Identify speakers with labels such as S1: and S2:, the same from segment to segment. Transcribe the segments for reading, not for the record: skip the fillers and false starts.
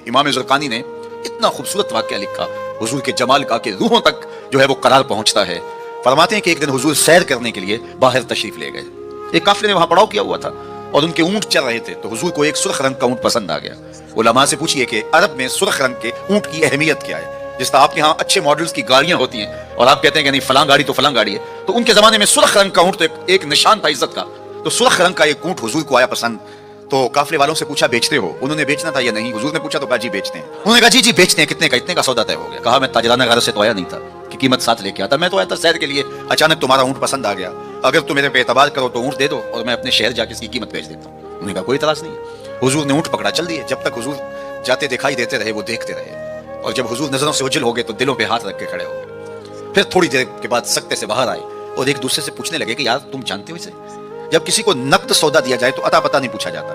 S1: इमाम ज़ुरक़ानी ने इतना खूबसूरत वाक़या लिखा हुजूर के जमाल का कि रूहों तक जो है वो करार पहुंचता है। फरमाते हैं कि एक दिन हुजूर सैर करने के लिए बाहर तशरीफ ले गए। एक काफिले ने वहां पड़ाव किया हुआ था और उनके ऊंट चल रहे थे, तो हुजूर को एक सुर्ख रंग का ऊंट पसंद आ गया। उलमा से पूछिए कि अरब में सुर्ख रंग के ऊंट की अहमियत क्या है। जिस तरह आपके यहाँ अच्छे मॉडल्स की गाड़ियां होती हैं और आप कहते हैं कि नहीं फलां गाड़ी तो फलां गाड़ी है, तो उनके जमाने में सुर्ख रंग का ऊंट तो एक निशान था इज्जत का। तो सुर्ख रंग का एक ऊंट हुजूर को आया पसंद। तो काफिले वालों से पूछा बेचते हो? उन्होंने बेचना था या नहीं? हुजूर ने पूछा तो कहा जी बेचते हैं। उन्होंने कहा जी जी बेचते हैं, कितने का? इतने का सौदा तय हो गया। कहा मैं ताजराना घर से तो आया नहीं था कि कीमत साथ लेके आता, मैं तो आया था सैर के लिए, अचानक तुम्हारा ऊंट पसंद आ गया। अगर तुम मेरे पे एतबार करो तो ऊंट दे दो और मैं अपने शहर जाके इसकी कीमत बेच देता हूँ। उन्होंने कहा कोई इतराज नहीं है। हुजूर ने ऊंट पकड़ा, चल दिए। जब तक हुजूर जाते दिखाई देते रहे वो देखते रहे, और जब हुजूर नजरों से ओझल हो गए तो दिलों पे हाथ रख के खड़े हो गए। फिर थोड़ी देर के बाद सकते से बाहर आए और एक दूसरे से पूछने लगे कि यार तुम जानते हो इसे? जब किसी को नकद सौदा दिया जाए तो अता पता नहीं पूछा जाता,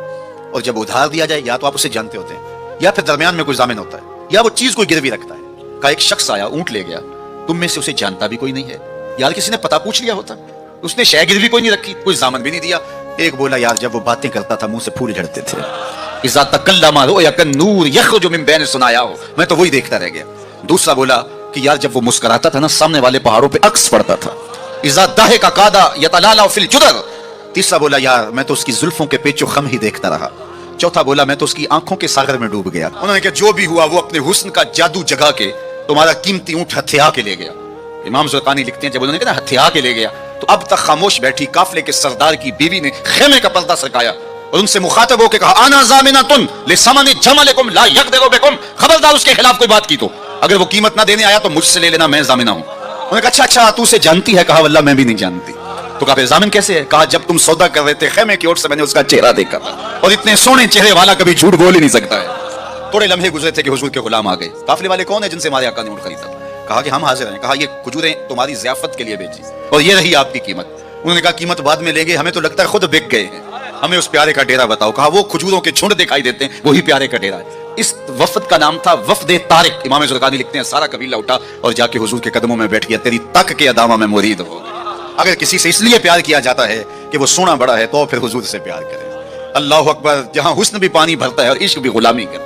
S1: और जब उधार दिया जाए या तो आप उसे जानते होते हैं या फिर दरमियान में कोई जामिन होता है या वो चीज कोई गिरवी रखता है। का एक शख्स आया ऊंट ले गया, तुम में से उसे जानता भी कोई नहीं है। यार किसी ने पता पूछ लिया होता, उसने शय गिरवी कोई नहीं रखी, कोई जामिन भी नहीं दिया। एक बोला यार जब वो बातें करता था मुंह से फूल झड़ते थे, इज़ा तकल्लमा रुयकन नूर यखरुजु मिन बैन सुनाया हो, मैं तो वही देखता रह गया। दूसरा बोला कि यार जब वो मुस्कुराता था ना सामने वाले पहाड़ों पे अक्स पड़ता था, इज़ा दाहिका कादा यतलाला फिल जुदर। तीसरा बोला यार मैं तो उसकी जुल्फों के पेचो खम ही देखता रहा। चौथा बोला मैं तो उसकी आंखों के सागर में डूब गया। उन्होंने कहा जो भी हुआ वो अपने हुस्न का जादू जगा के तुम्हारा कीमती ऊंट हथिया के ले गया। इमाम ज़ुरक़ानी लिखते हैं जब उन्होंने कहा हथिया के ले गया तो अब तक खामोश बैठी काफिले के सरदार की बीवी ने खेमे का पर्दा सरकाया और उनसे मुखातब होकर कहा आना ज़ामिनतुन लिसमनि जमलिकुम ला यक़दिरु बिकुम, खबरदार उसके खिलाफ कोई बात की तो अगर वो कीमत ना देने आया तो मुझसे ले लेना, मैं ज़ामिना हूं। उन्होंने कहा अच्छा अच्छा तू उसे जानती है? कहा वल्लाह मैं भी नहीं जानती। तो कहा जामिन कैसे है? कहा जब तुम सौदा कर रहे थे खेमे की ओर से मैंने उसका चेहरा देखा और इतने सोने चेहरे वाला कभी झूठ बोल ही नहीं सकता है। थोड़े लम्हे गुजरे थे कि हुजूर के गुलाम आ गए। काफिले वाले कौन है जिनसे हमारे आका ने ऊंट खरीदा? कहा कि हम हाजिर हैं। कहा ये खजूरें तुम्हारी ज़ियाफत के लिए बेची और ये रही आपकी कीमत। उन्होंने कहा कीमत बाद में लेंगे, हमें तो लगता है खुद बिक गए हैं, हमें उस प्यारे का डेरा बताओ। कहा वो खजूरों के झुंड दिखाई देते हैं वही प्यारे का डेरा है। इस वफद का नाम था वफद तारिक। इमाम ज़ुरक़ानी लिखते हैं सारा कबीला उठा और जाके हुजूर के कदमों में बैठ गया, तेरी तक के अदामा में मुरीद हो गया। अगर किसी से इसलिए प्यार किया जाता है कि वो सोना बड़ा है तो फिर हुजूर से प्यार करें। अल्लाह अकबर, जहां हुस्न भी पानी भरता है और इश्क भी गुलामी करता है।